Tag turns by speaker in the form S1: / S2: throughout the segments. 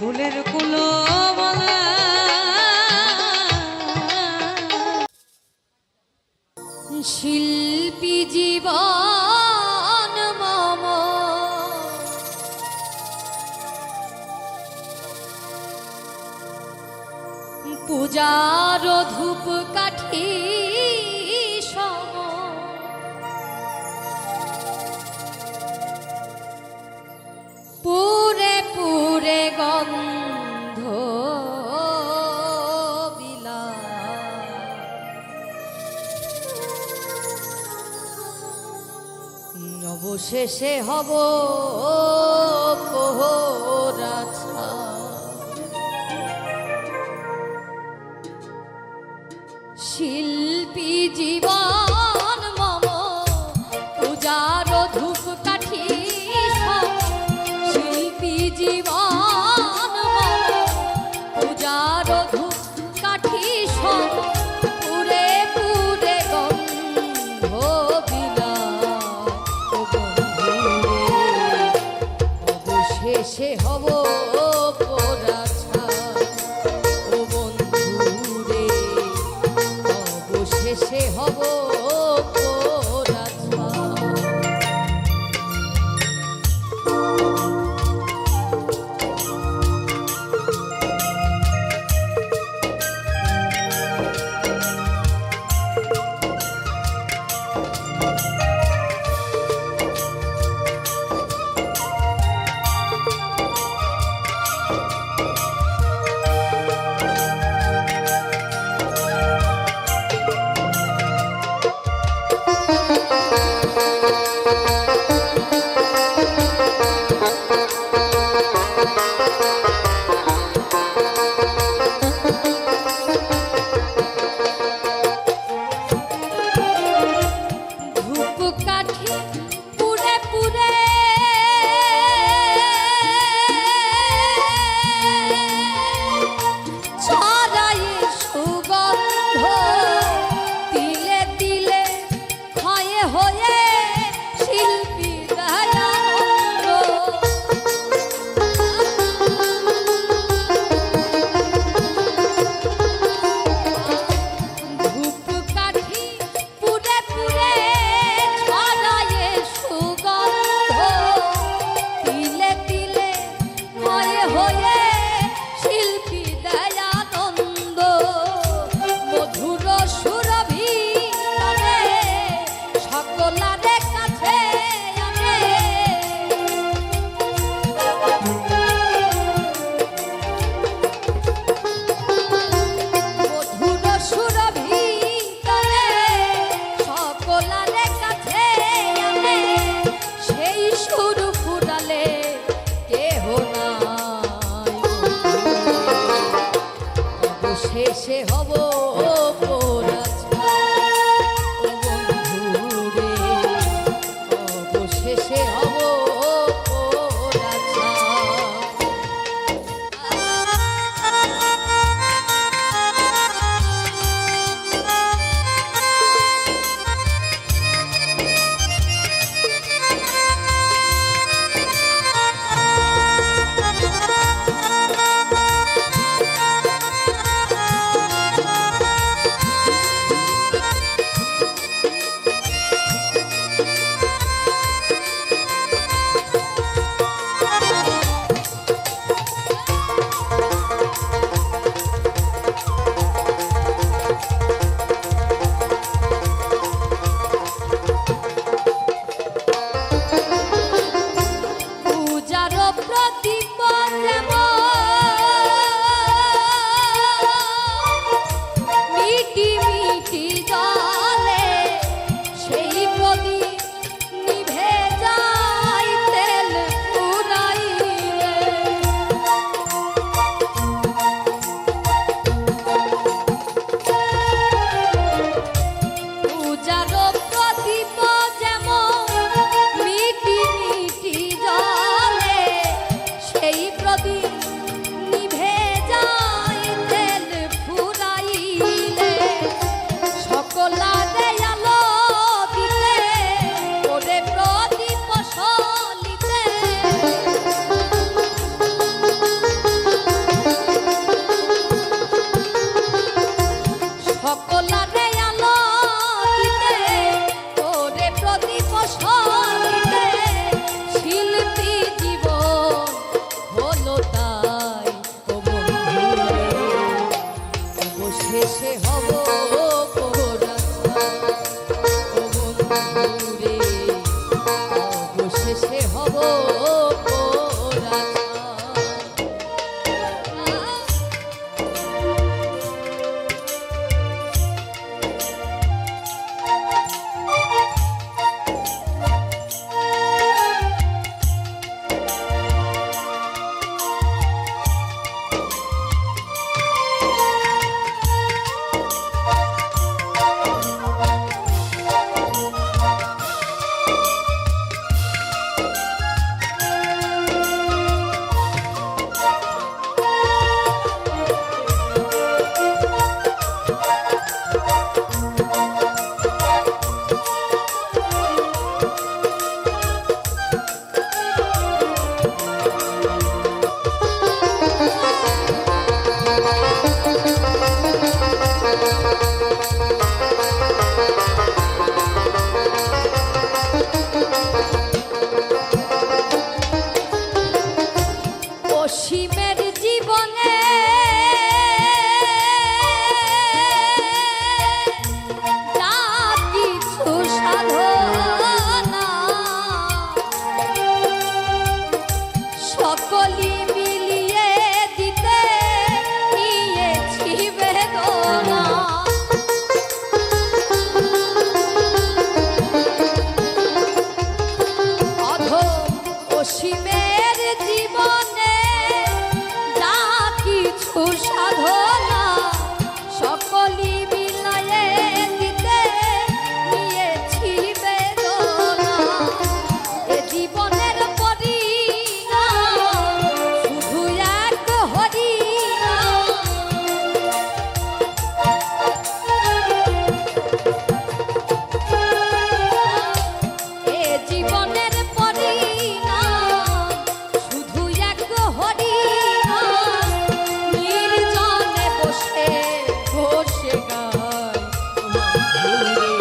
S1: ফুলের কুলো বলে শিল্পী জীবন মম পূজার ধূপ কাঠি সম পুরে পুরে গন্ধ বিলা অবশেষে হব পোহরাছা শিল্পী জীবন মম পূজার ধূপ কাঠি শিল্পী জীবন মম পূজার ধূপ কাঠি পুরে পুরে গন্ধ বিলা অবশেষে হব পোড়াছা ও বন্ধু রে অবশেষে হব পোড়াছা শেষে হব পোড়াছা ও বন্ধু রে অবশেষে হব পোড়াছা প্রদীপ পোড়া অসীমের জীবনে যা কিছু সাধনা সকলই মিলিয়ে দিতে নিয়েছি বেদনা অধম অসীমের জীবনে যা কিছু সাধনা সকলই মিলায়ে দিতে নিয়েছি বেদনা এ জীবনের পরিণাম শুধু এক হরিনাম এ জীবনের পরিণাম শুধু এক হরিনাম নির্জনে বসে বসে গায় বন্ধুরে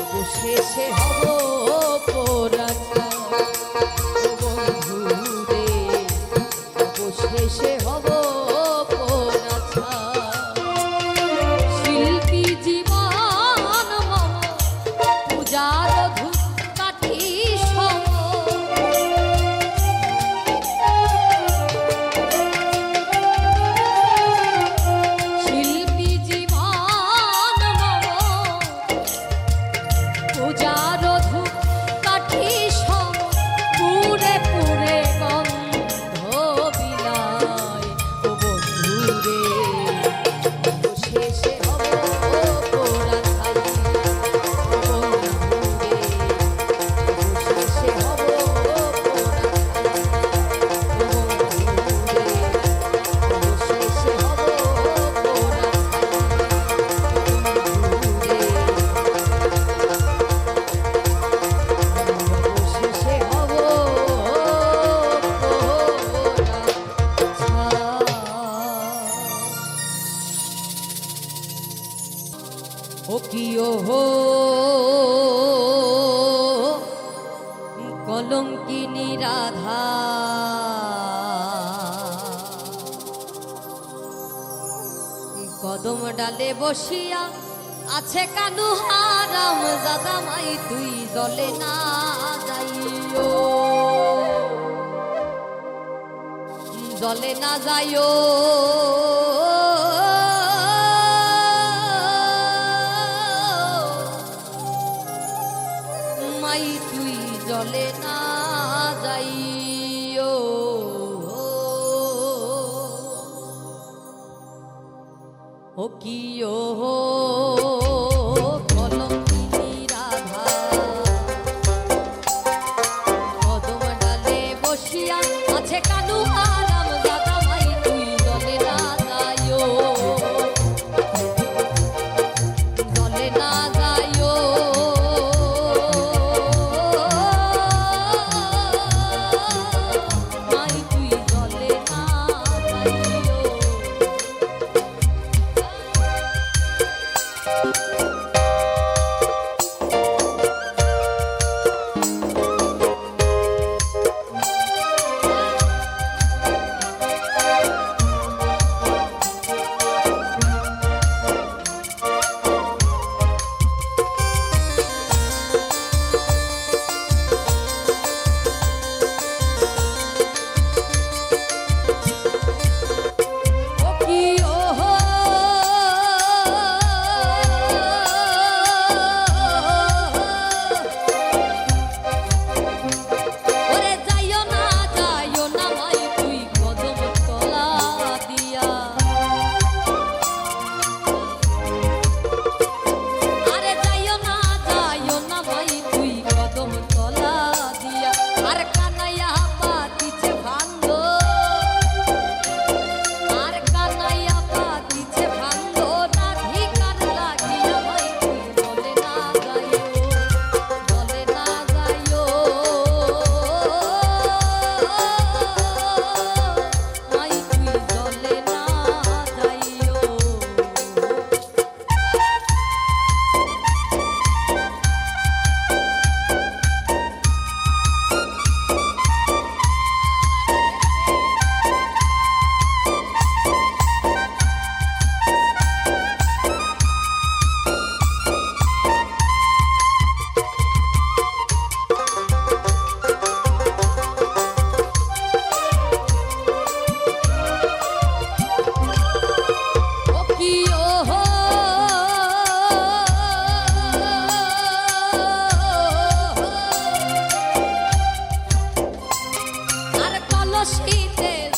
S1: বসে সে হব পোড়া বন্ধুরে বসে সে হব পোড়া শিল্পী জীবন মম পূজার ধূপকাঠি সম শিল্পী জীবন মম পূজার ধূপকাঠি সম পুরে পুরে গন্ধ বিলায় ও বন্ধুরে শেষে হব পোড়া ছাই ও বন্ধুরে শেষে হব পোড়া ও কিও হো কলঙ্কিনী রাধা কদম ডালে বসিয়া আছে কানু হারাম দাদা মাই তুই জলে না যাইও জলে না যাইও মাই তুই জলে না যাইও ও কিও কলঙ্কিনী রাধা কদম ডালে বসিয়া আছে কানু হারাম দাদা মাই তুই জলে না যাইও জলে না যাইও মাই তুই জলে না যাইও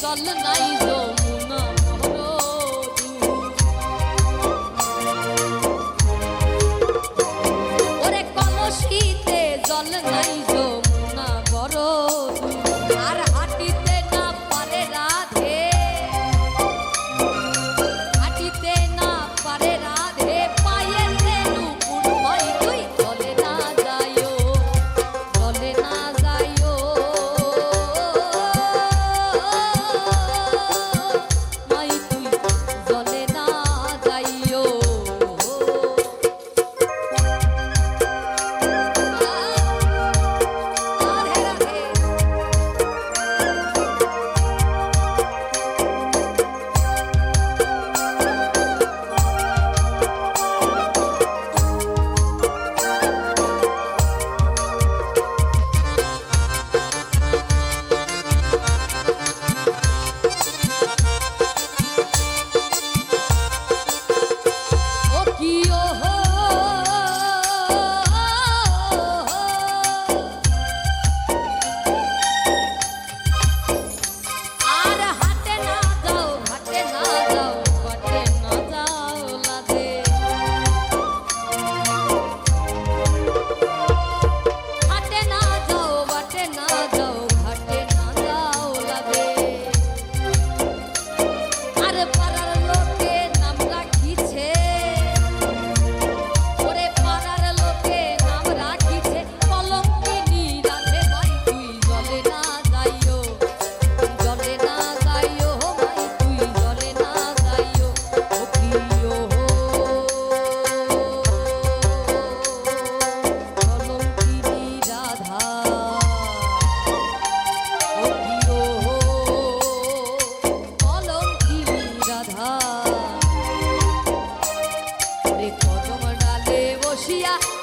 S1: জল নাই যমুনা ওরে কলসিতে জল নাই যমুনা বড় আর হাঁটিতে না পারে রাধে হাঁটিতে না পারে রাধে পায়ের নুপুর মাই তুই চলে না যাইও চলে না যাইও মাই তুই চলে না যাইও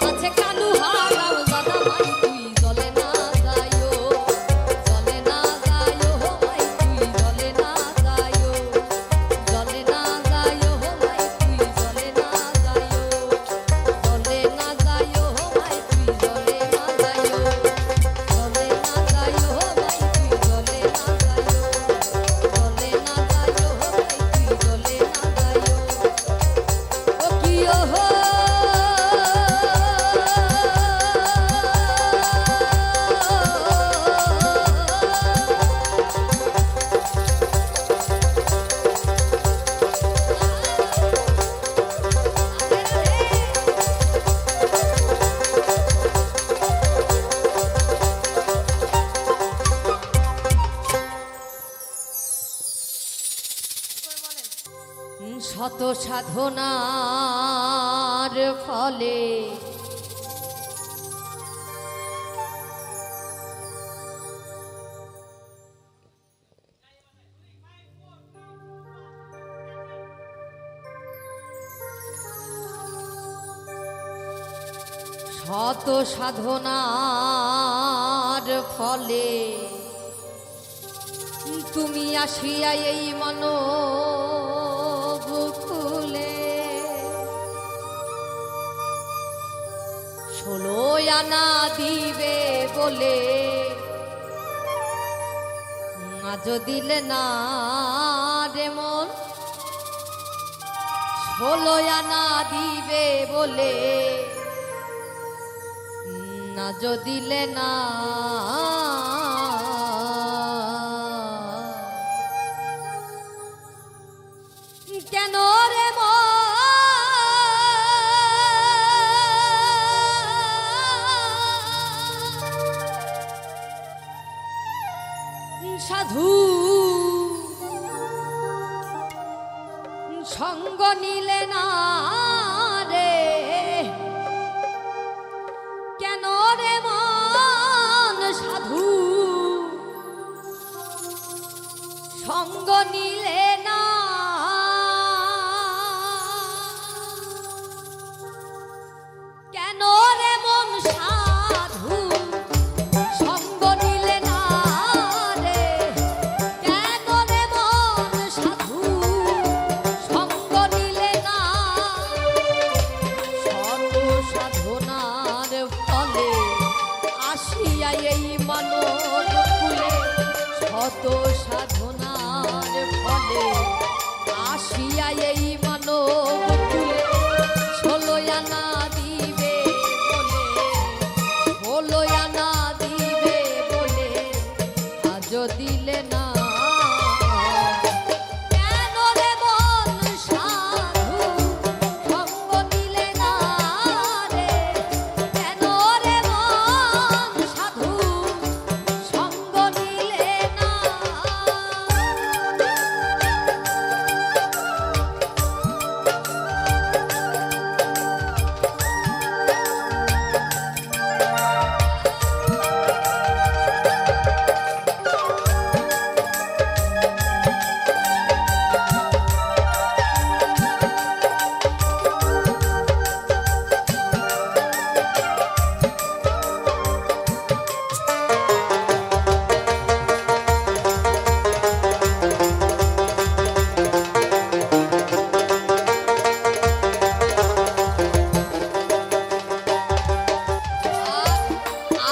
S1: আছে কালু হারাম দাদা মাই তুই জলে না যাইও জলে না যাইও মাই তুই জলে না যাইও জলে না যাইও মাই তুই জলে না যাইও জলে না যাইও মাই তুই জলে না যাইও জলে না যাইও মাই তুই জলে না যাইও জলে না যাইও মাই তুই জলে না যাইও ও কি ও শত সাধনার ফলে শত সাধনার ফলে তুমি আসিয়া এই মনোবুকুলে 16 আনা দিবে বলে আজ দিলে না রে মন 16 আনা দিবে বলে আজ দিলে না কেন রে সাধু সঙ্গ নিলে না রে কেন রে মন সাধু সঙ্গ নিলে না কেন রে মন সাধু সঙ্গ নিলে না রে কেন রে মন সাধু সঙ্গ নিলে না শত সাধনার ফলে আসিয়া এই মানব কুলে শত সাধনা আসিয়া এই মানব কুলে ষোলো আনা দিবে বলে, ষোলো আনা দিবে বলে আজও দিলে না। কেন রে মন সাধু সঙ্গ দিলে না রে, কেন রে মন সাধু সঙ্গ দিলে না।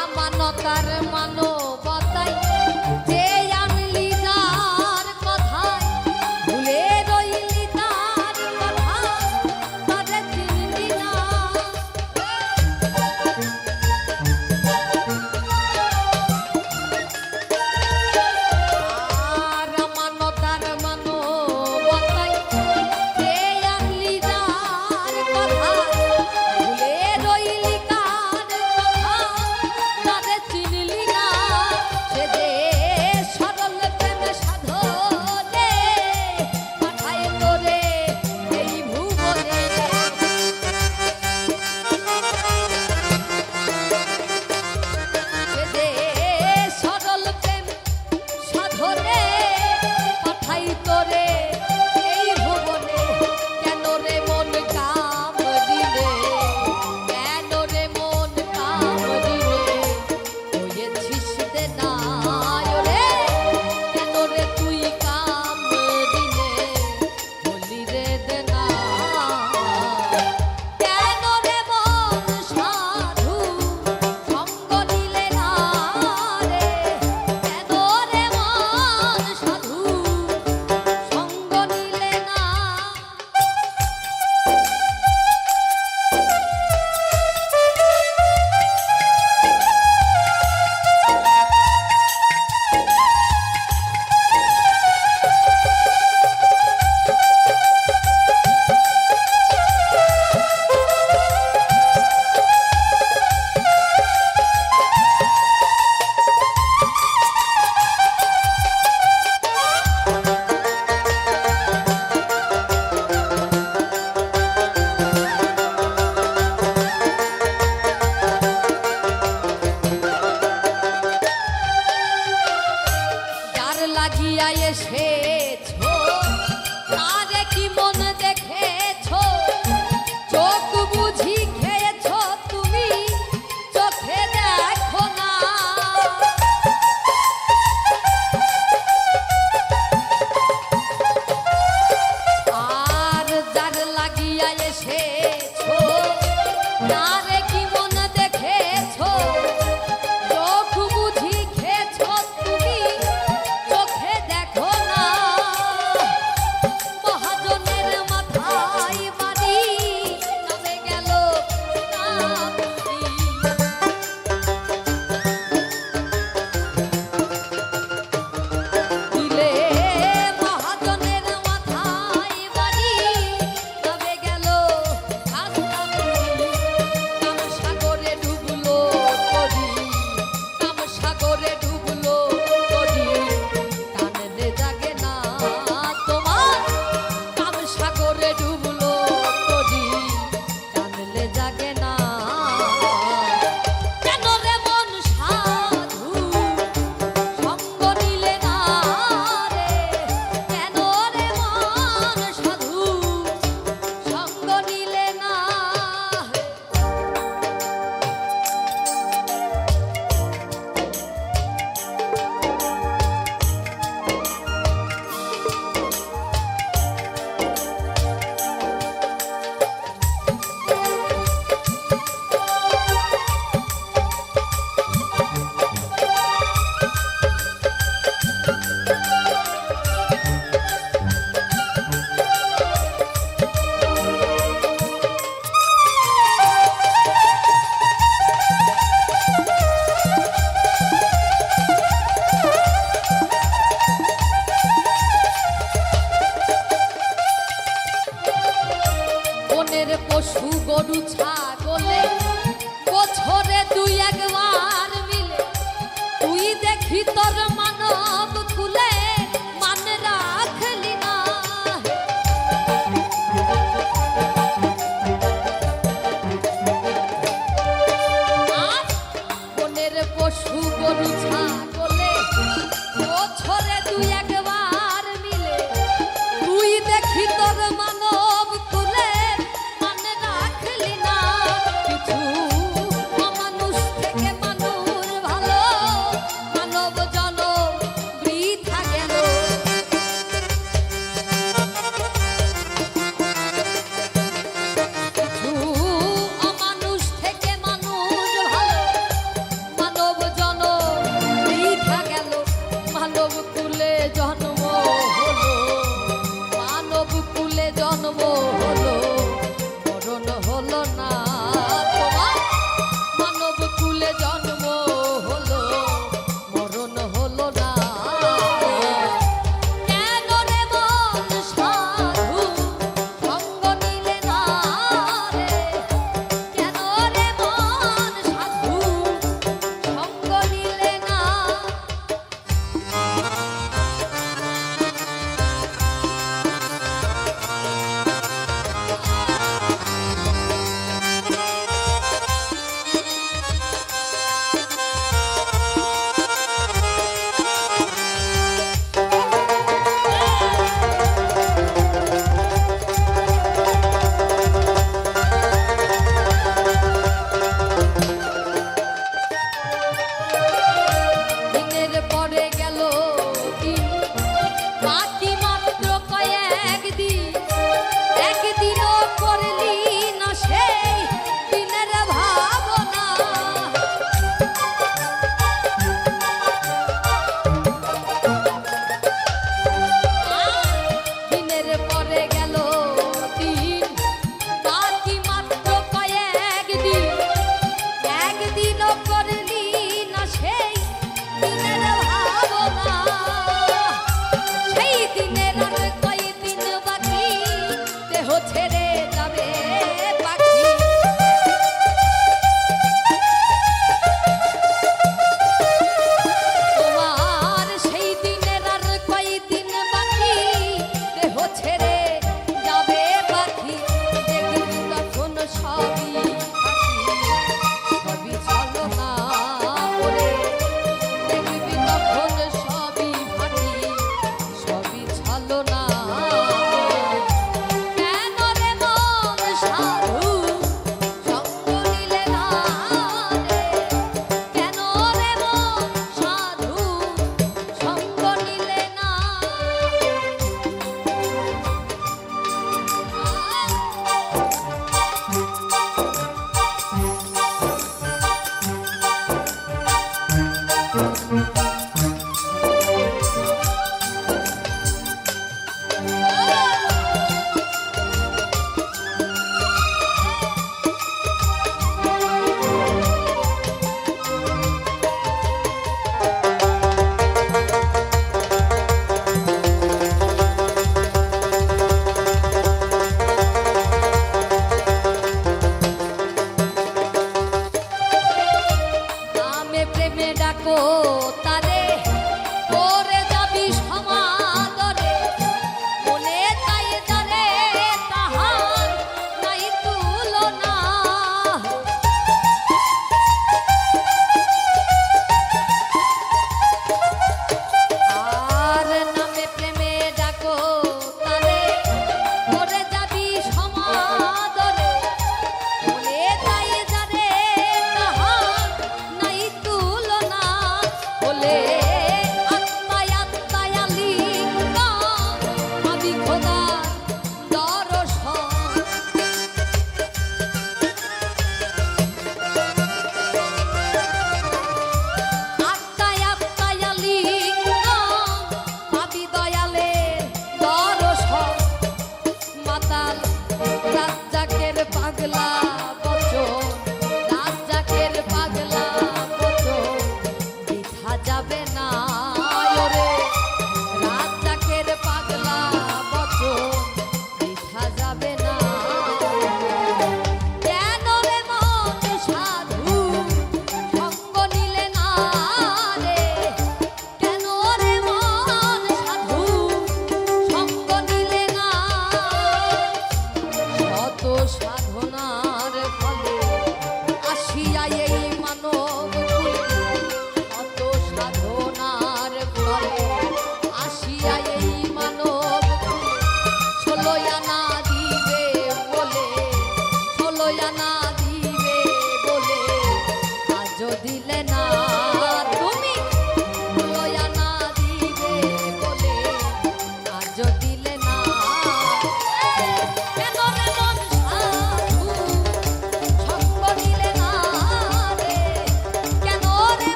S1: আমানতার মানবতায় যে আনলি যার কথায়, ভুলে রইলি তার কথা, তারে চিনলি না। আর আমানতার মানবতায় যে আনলি যার কথায়, ভুলে রইলি কার কথা, তারে চিনলি না। সে যে সরল প্রেমে সাধনে পাঠায় তোরে এই ভুবনে। সে যে সরল প্রেম সাধনে পাঠাই তোরে এই ভুবনে। কেন রে মন কাম দিলে, কেন রে মন কাম দিলে হয়েছিস দেনা রে, কেন রে তুই কাম দিলে হলি রে দেনা। কেন রে মন সাধু সঙ্গ দিলে না রে, কেন রে মন সাধু সঙ্গ দিলে না। যার লাগিয়া এসেছো তারে কি মন দেখেছো, চোখ বুঝি খেয়েছো তুমি, চোখে দেখো না। আর যার লাগিয়া এসেছো তারে কি মন দেখেছো, চোখ বুঝি খেয়েছো তুমি, চোখে দেখো না।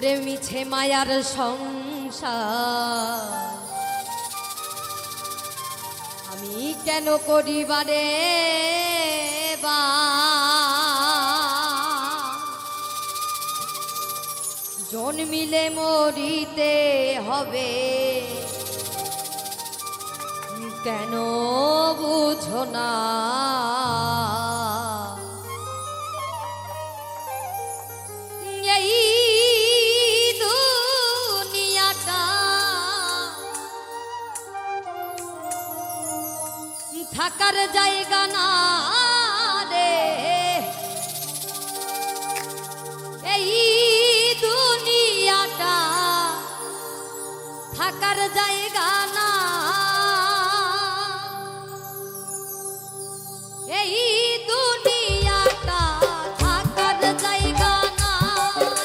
S1: ওরে মিছে মায়ার সংসার আমি কেন করিবারে বা জন্মিলে মরিতে হবে কেন বুঝো না এই দুনিয়াটা থাকার জায়গা না রে এই দুনিয়াটা থাকার জায়গা না এই দুনিয়াটা থাকার জায়গা না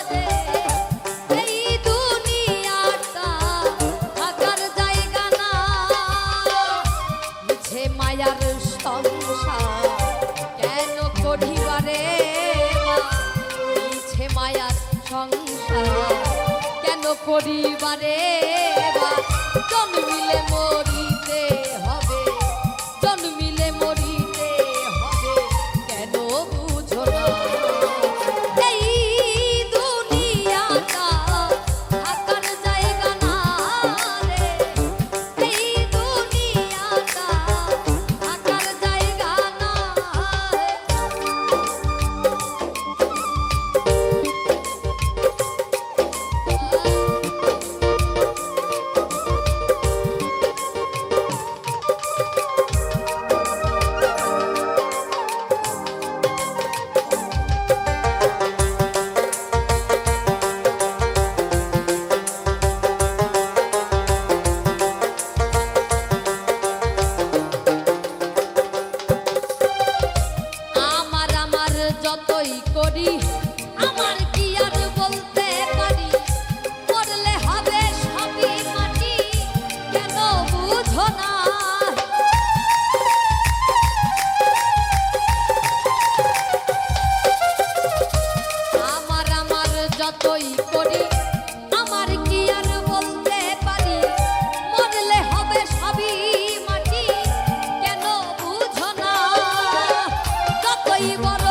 S1: রে এই দুনিয়াটা থাকার জায়গা না মিছে মায়ার সংসার কেন করিবারে মিছে মায়ার সংসার কেন করিবারে জন্মিলে মরিতে হবে জন্মিলে মরিতে হবে কেন বুঝো না এই দুনিয়াটা থাকার জায়গা না রে এই দুনিয়াটা থাকার জায়গা না যতই করি আমার কি আর বলতে পারি মরলে হবে সবই মাটি কেন বুঝো না আমার যতই করি আমার কি আর বলতে পারি মরলে হবে সবই মাটি কেন বুঝো না যতই বড়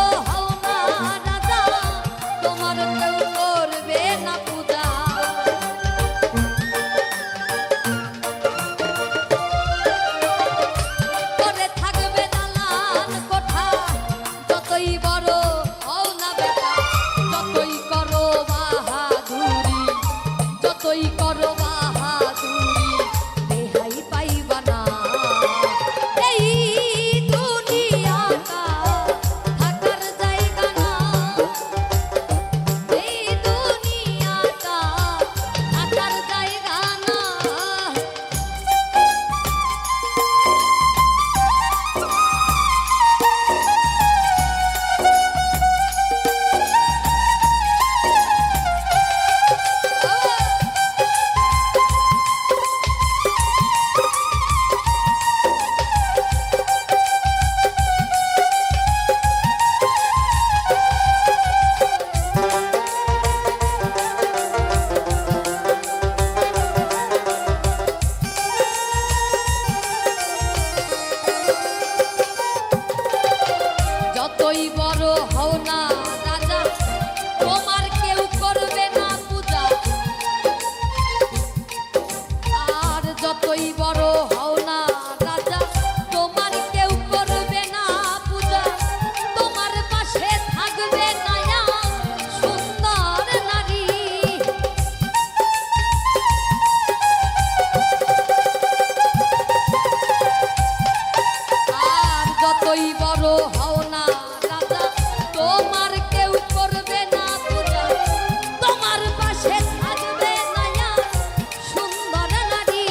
S1: যতই বড় হও না রাজা তোমার কেউ করবে না পূজা আর যতই বড় হও না রাজা তোমার কেউ করবে না পূজা তোমার পাশে থাকবে না সুন্দর নারী আর যতই বড় হও না রাজা তোমার কেউ করবে না পূজা তোমার পাশে থাকবে না সুন্দর নারী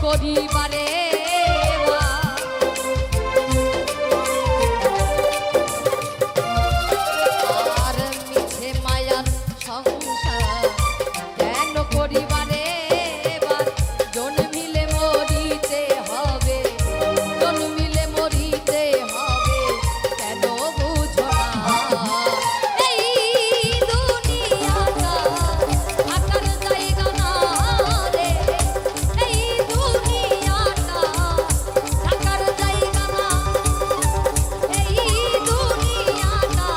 S1: পরিবারে আর মিছে মায়ার সংসার কেন পরিবারে জন্মিলে মরিতে হবে, জন্মিলে মরিতে হবে, কেন বুঝো না এই দুনিয়াটা থাকার জায়গা না রে, এই দুনিয়াটা থাকার জায়গা না, এই দুনিয়াটা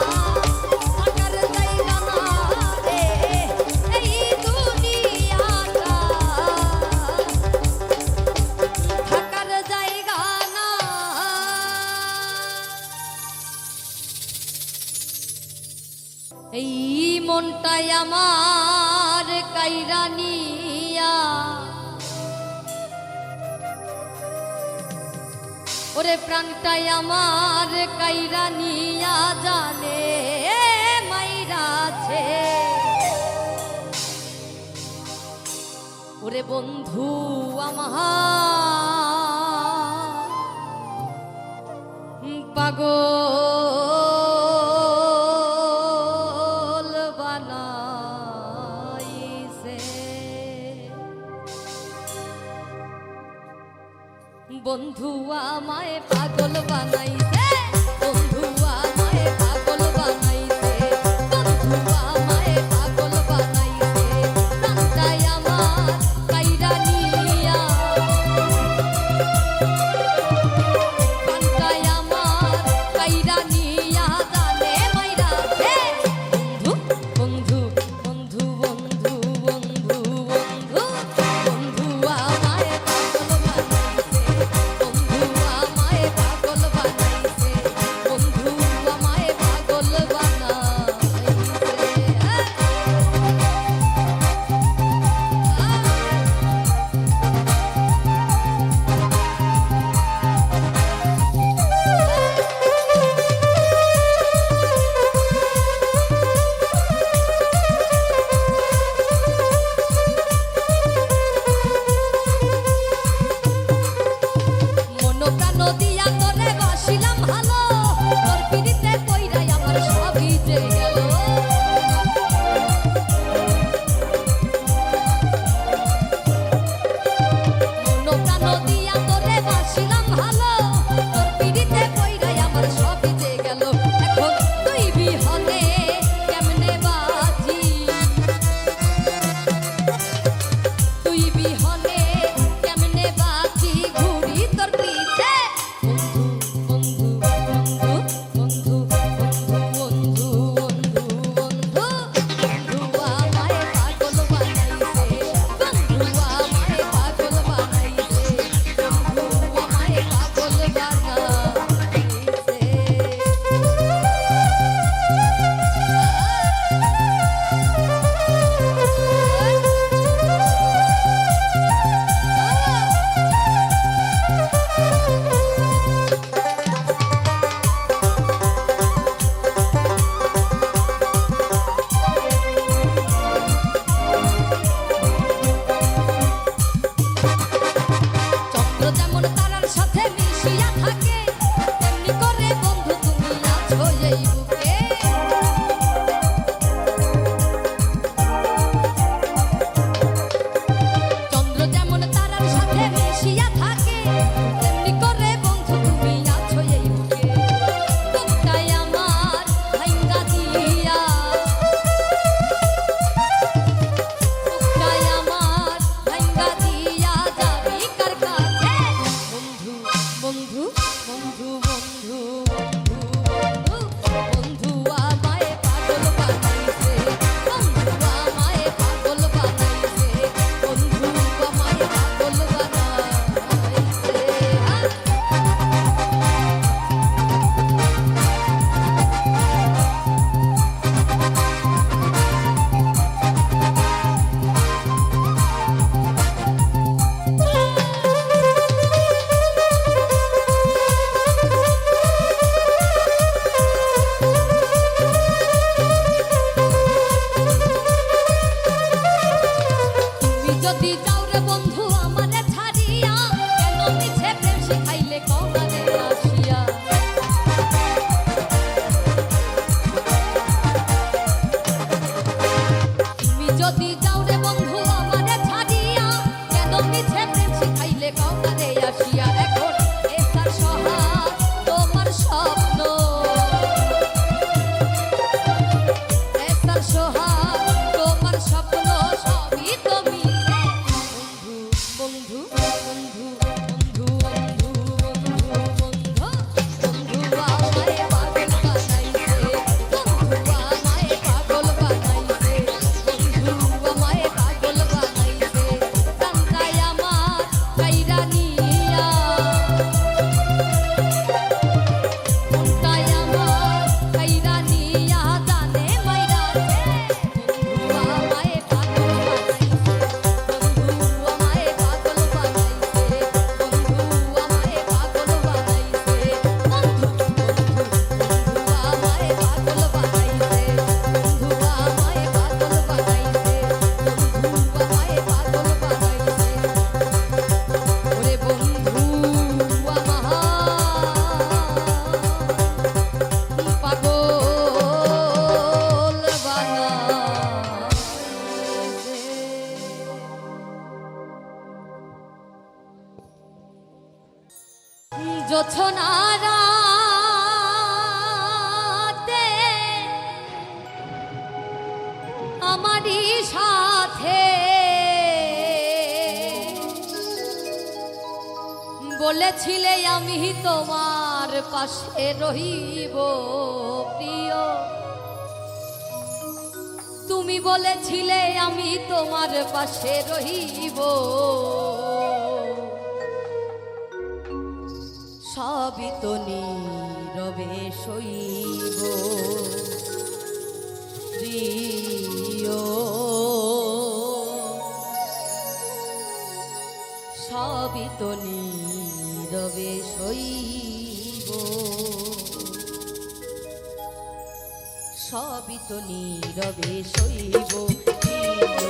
S1: থাকার জায়গা না রে, এই দুনিয়াটা থাকার জায়গা না। এই মনটাই আমার কাইরা নিয়া, ওরে প্রাণটাই আমার কাইরা নিয়া জানে মাইরাছে, ওরে বন্ধু আমার পাগল বানাইছে, বন্ধু আমায় পাগল বানাইছে, বন্ধু আমায় পাগল বানাইছে, বন্ধু আমায় পাগল বানাইছে, প্রাণটাই আমার কাইরা নিয়া, প্রাণটাই আমার কাইরা নিয়া জানে মাইরাছে, বন্ধু বন্ধু বন্ধু বন্ধু বন্ধু বন্ধু বন্ধু আমায় পাগল বানাইছে, বন্ধু আমায় সাথে বলেছিলে আমি তোমার পাশে রহিব প্রিয়, তুমি বলেছিলে আমি তোমার পাশে রহিব, সবই তো নীরবে সইব প্রিয়, সবই তো নীরবে সইব, সবই তো নীরবে সইব প্রিয়,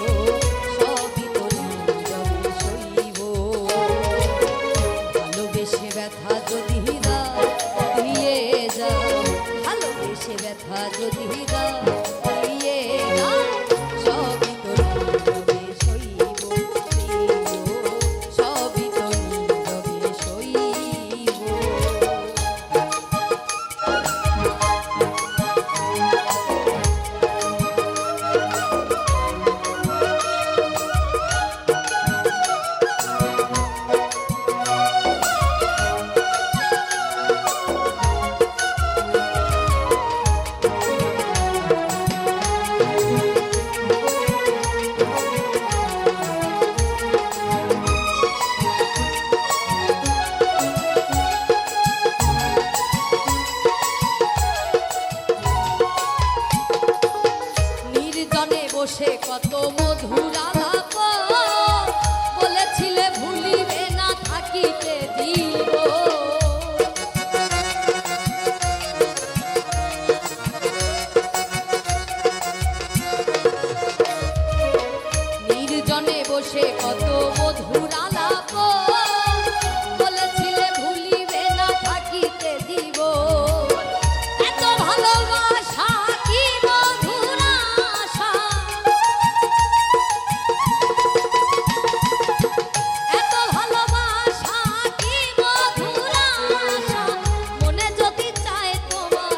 S1: সবই তো নীরবে সইব, ভালোবেসে ব্যথা যদি দিয়ে যাও, ভালোবেসে ব্যথা যদি দিয়ে যাও, সবই তো নীরবে সইব প্রিয়, সবই তো নীরবে সইব। বসে কত মধুর আলাপ বলেছিলে ভুলিবে না থাকিতে দিব, নির্জনে বসে কত মধুর আলাপ বলেছিলে ভুলিবে না থাকিতে দিব, এত ভালোবাসা কি মধুর আশা, এত ভালোবাসা কি মধুর আশা, মনে যদি চায় তোমার,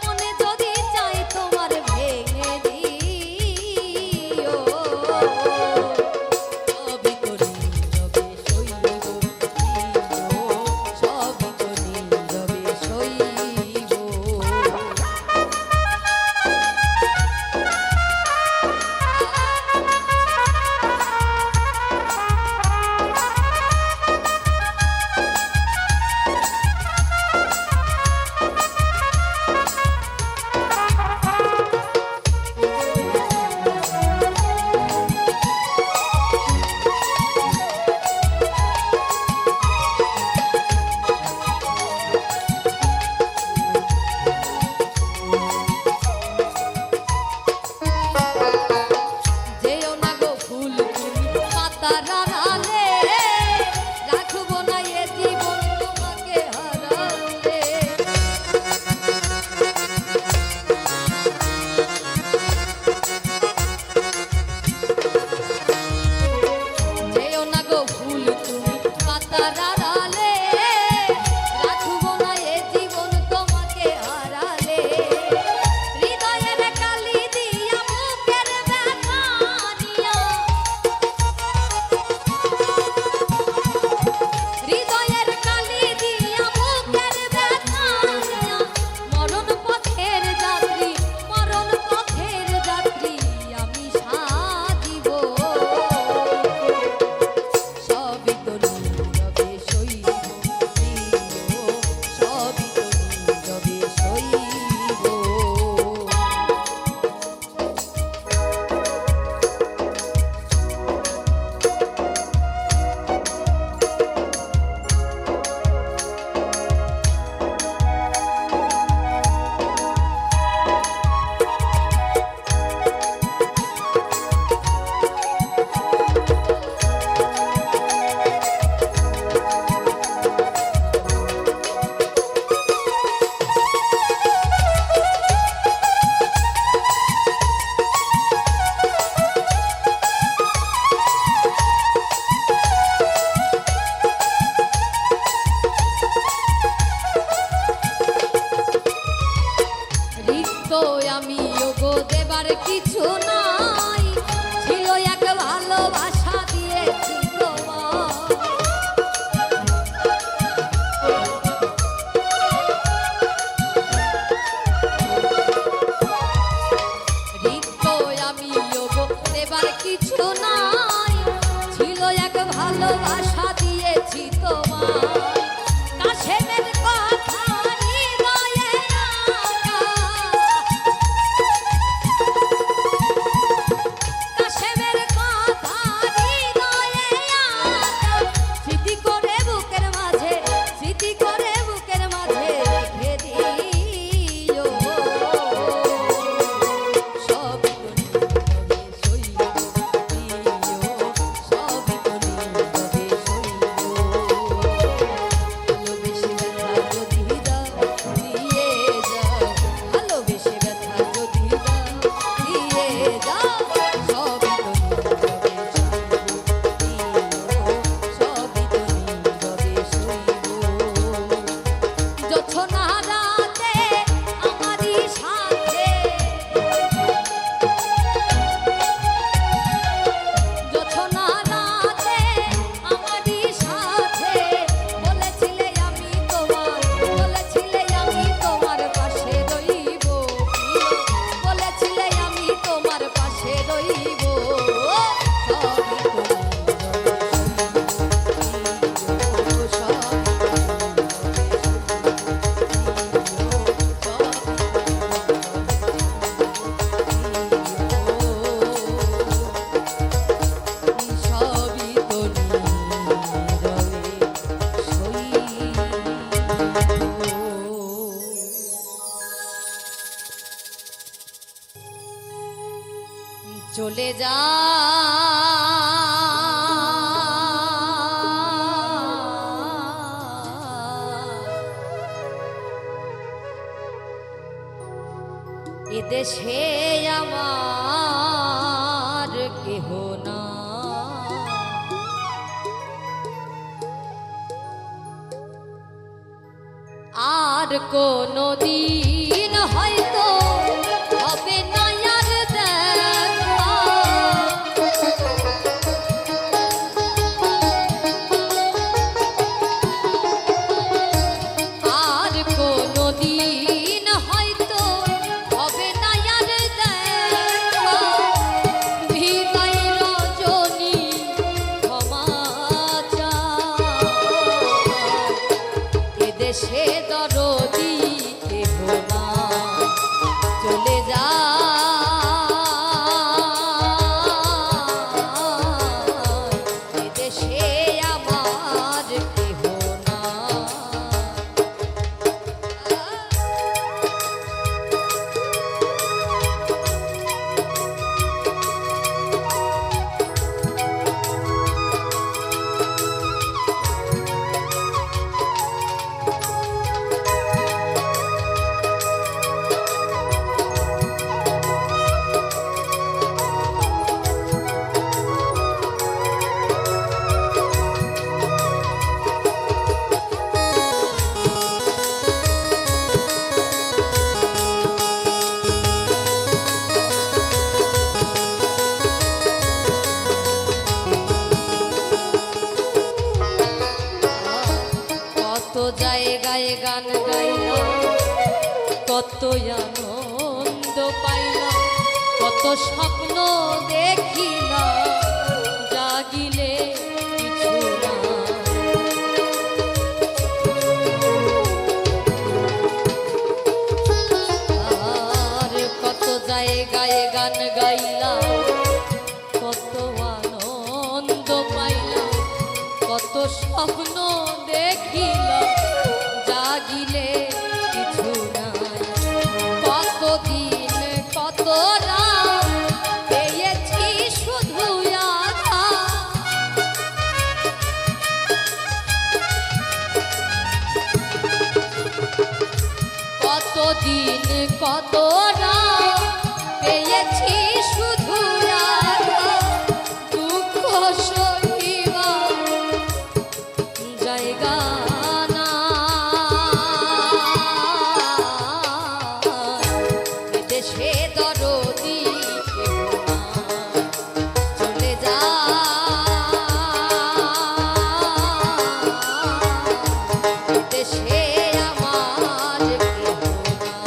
S1: মনে যদি চায় তোমার ভেঙে দিও, সবই তো নীরবে সইব প্রিয়, সবই তো নীরবে সইব। যেও না গো ফুল তুমি পাতার আড়ালে, রাখবো না এ জীবন তোমাকে হারালে, যেও না গো ফুল তুমি পাতার আড়ালে, রাখবো না এ জীবন তোমাকে হারালে, হৃদয়ের কালি দিয়া বুকের ব্যথা নিয়া, হৃদয়ের কালি দিয়া বুকের ব্যথা নিয়া, মরণ পথের যাত্রী, মরণ পথের যাত্রী আমি সাজিব, সবই তো নীরবে সইব প্রিয়, সবই তো নীরবে সইব। রিক্ত আমি ওগো দেবার কিছু নাই, চলে যা এদেশে আমার কেহ না, আর কোনো দিন হয়তো হবে না আর দেখা, আর কোনো দিন হয়তো হবে না আর দেখা, বিদায় রজনী ক্ষমা চায়, এদেশে দরদি কেহ না, চলে যা এদেশে আমার কেহ না। কত জায়গায় গান গাইলাম, কত আনন্দ পাইলাম, কত স্বপ্ন দেখিলাম, জাগিলে কিছু না, আর কত জায়গায় গান গাইলাম, কত আনন্দ পাইলাম, কত স্বপ্ন দেখিলাম, জাগিলে কিছু নাই, কতদিন কত রাত পেয়েছি শুধু আঘা, কতদিন কত রাত পেয়েছি শুধু আঘা, দুঃখ সহিবার জায়গা না, এদেশে দরদি কেহ না, চলে যা এদেশে আমার কেহ না।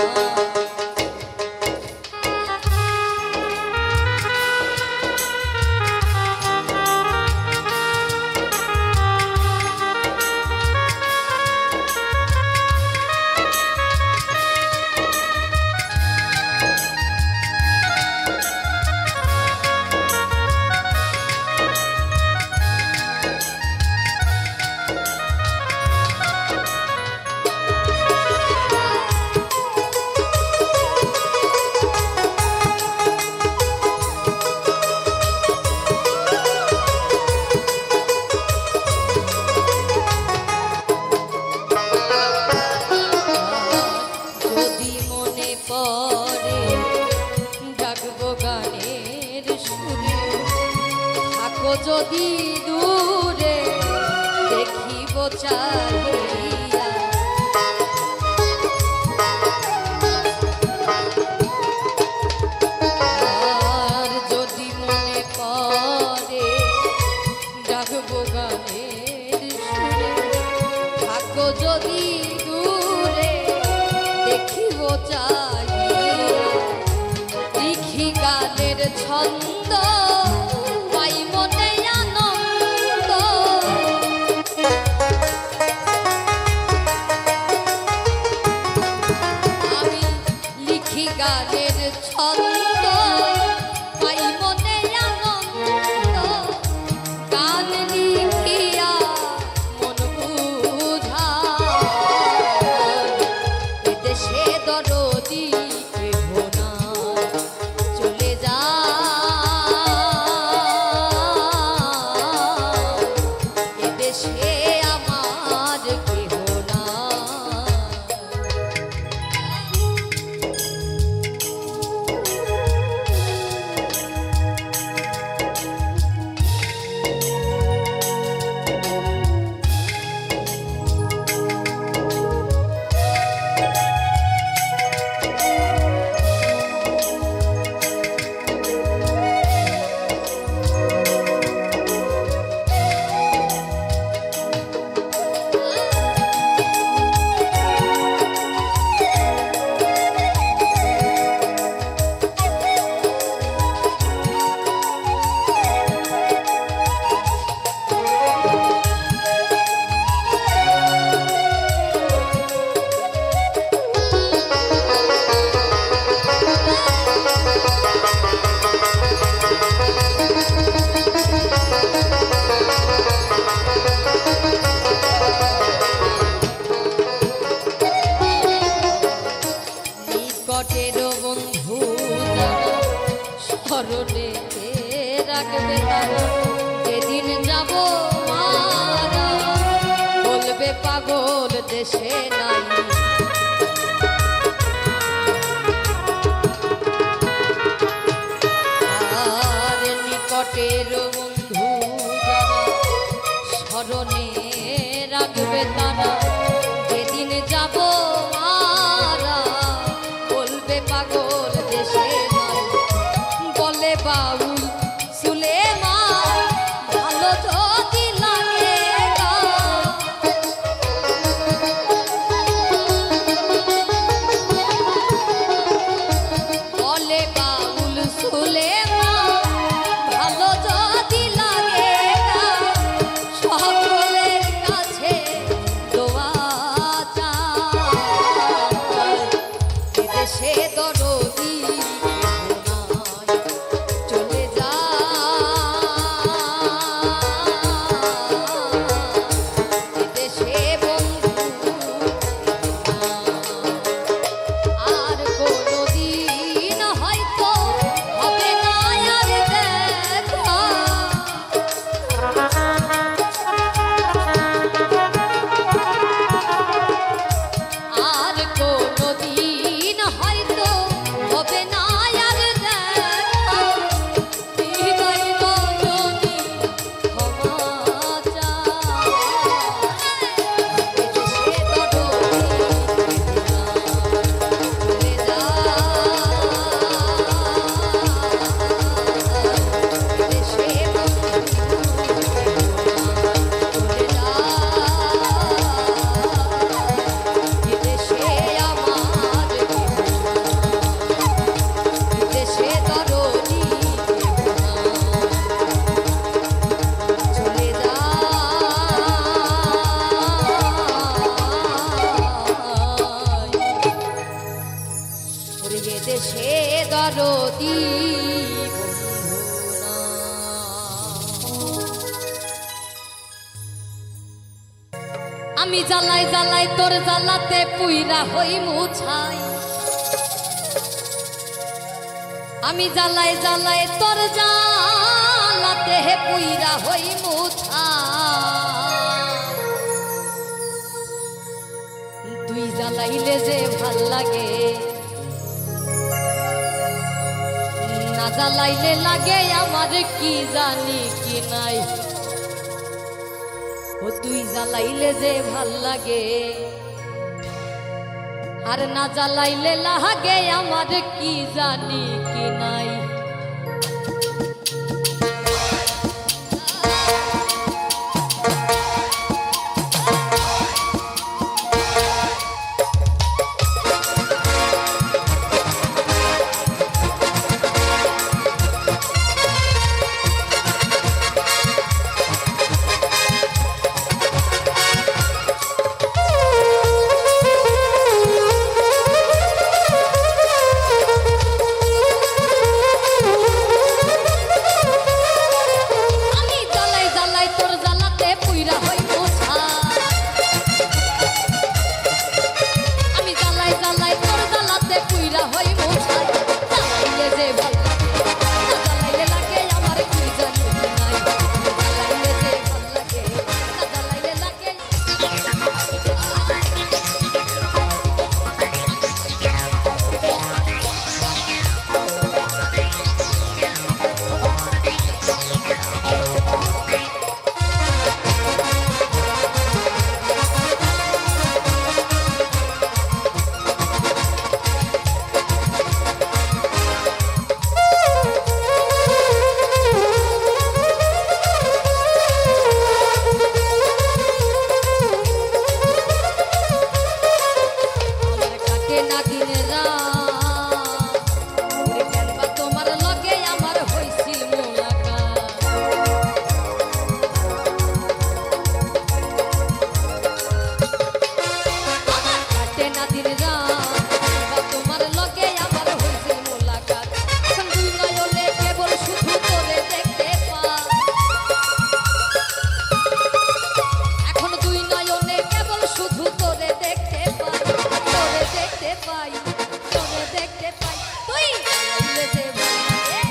S1: যদি মনে পড়ে জাগবো গানের সুরে, থাকো যদি দূরে দেখিব চাহিয়া, আর যদি মনে পড়ে জাগবো গানের সুরে, থাকো যদি দূরে দেখিব চাহিয়া, লিখি গানের ছন্দ পাই মনে আনন্দ, আমি লিখি গানের ছন্দ পাই মনে আনন্দ, গান লিখিয়া মন বুঝায়, এদেশে দরদি কেহ না, চলে যা স্মরণে রাখবে তারা যেদিন যাব মারা বলবে পাগল দেশে নাই আর নিকটের বন্ধু যারা স্মরণে রাখবে তারা যেদিন যাব মারা বলবে পাগল দেশে নাই বলে বাউল সুলেমান ভালো যদি লাগে বলে বাউল সুলেমান ভালো যদি লাগে সকলের কাছে দোয়া চাই দেশে দরদি চলে যা দেশে বন্ধু আর কোনদিন হয়তো হবে না আর দেখা আর কোনদিন হয়তো হবে না আর দেখা হৃদয় রজনী ক্ষমা চায় এদেশে দরদি চলে যা এদেশে বন্ধু চলে যা এদেশে আমার এদেশে দরদি চলে যা ওরে এদেশে দরদি বন্ধু আমি জ্বালাই জ্বালাই তোর জ্বালাতে পুইরা হই মুছাই আমি জ্বালাই জ্বালাই তোর জ্বালাতে পুইরা হই মুছাই তুই জ্বালাইলে যে ভাল লাগে না জ্বালাইলে লাগে আমার কি জানি কি নাই ও তুই জ্বালাইলে যে ভাল লাগে আর না জ্বালাইলে লাগে আমার কি জানি কি নাই পাই তোরে দেখতে পাই তুই জ্বালাইলে যে ভাল লাগে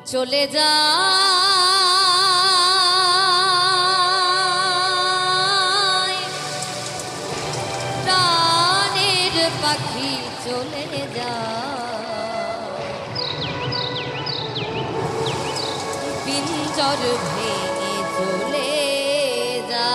S1: চলে যা প্রাণের পাখি চলে যা পিঞ্জর ভেঙে চলে যা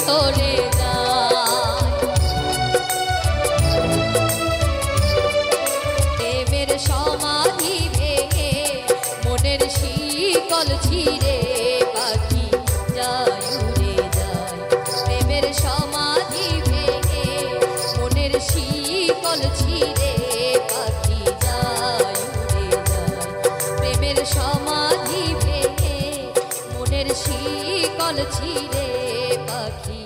S1: চলে প্রেমের সমাধি ভেঙে মনের শিকল ছিঁড়ে পাখি যায় উড়ে যায় প্রেমের সমাধি ভেঙে মনের শিকল ছিঁড়ে পাখি যায় উড়ে যায় প্রেমের সমাধি ভেঙে মনের শিকল ছিঁড়ে পাখি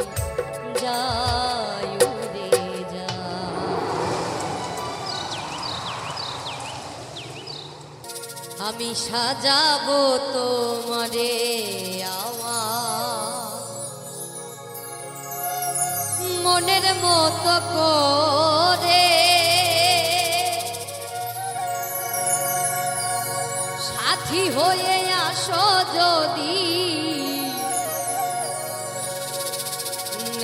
S1: যায় উড়ে যায় আমি সাজাবো তোমারে আমার মনের মতো করে সাথী হয়ে আসো যদি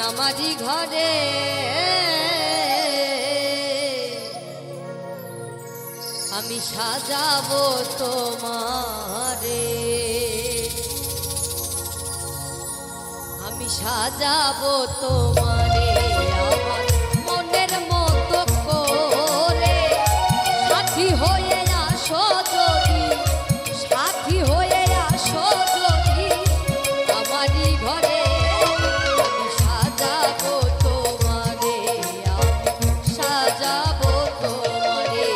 S1: আমারি ঘরে আমি সাজাবো তোমারে আমি সাজাবো তোমারে আমার মনের মতো করে সাথী হয়ে আসো যদি সাথী হয়ে আসো যদি আমারি ঘরে আমি সাজাবো তোমারে আমি সাজাবো তোমারে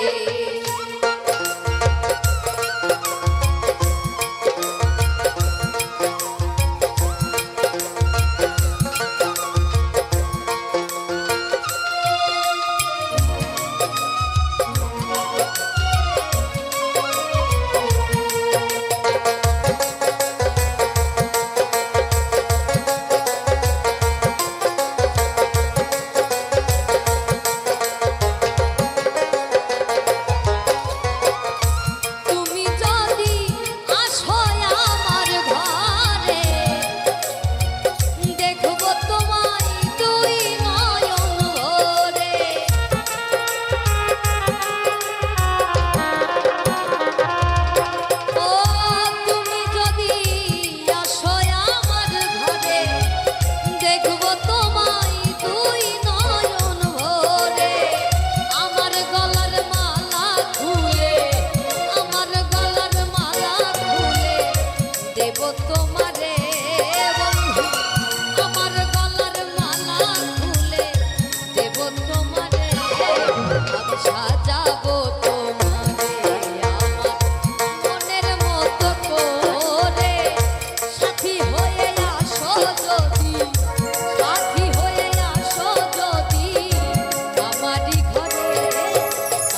S1: সাজাবো তোমারে আমার মনের মতো করে সাথী হয়ে আসো যদি সাথী হয়ে আসো যদি আমারই ঘরে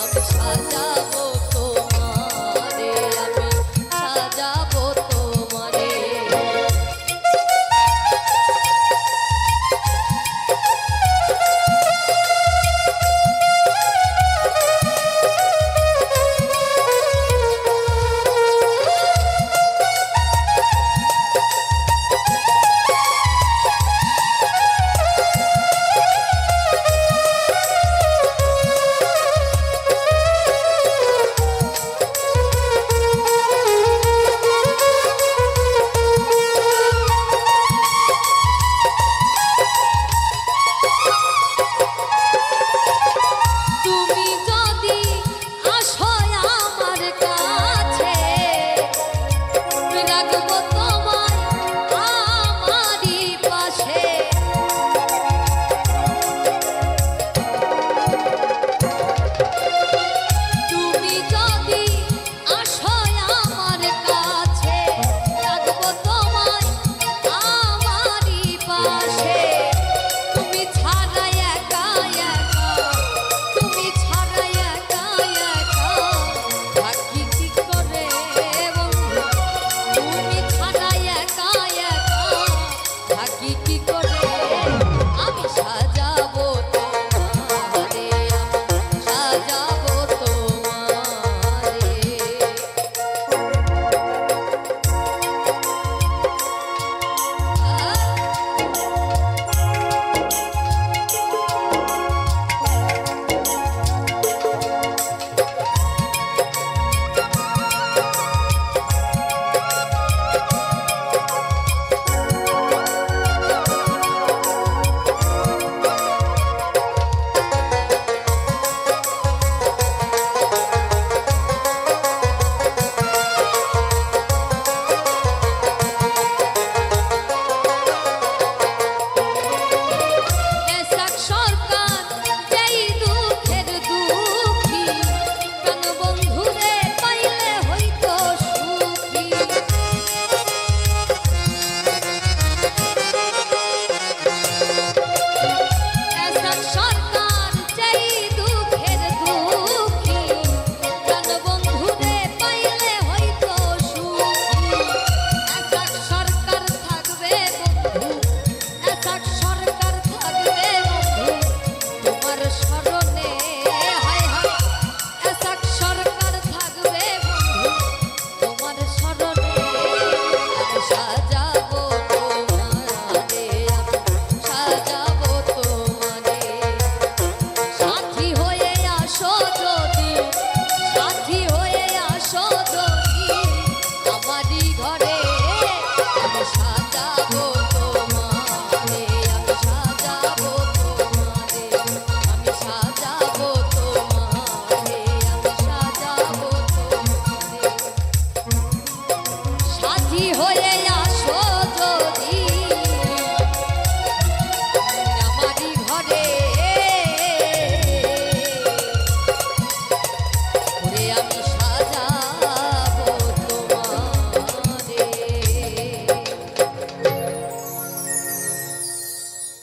S1: আমি সাজাবো তোমারে আমি সাজাবো তোমারে রাখবো তোমায় আমারই পাশে। তুমি যদি আসো আমার কাছে, রাখবো তোমায় আমারই পাশে। তুমি ছাড়া একা একা, তুমি ছাড়া একা একা থাকি কি করে বন্ধু, তুমি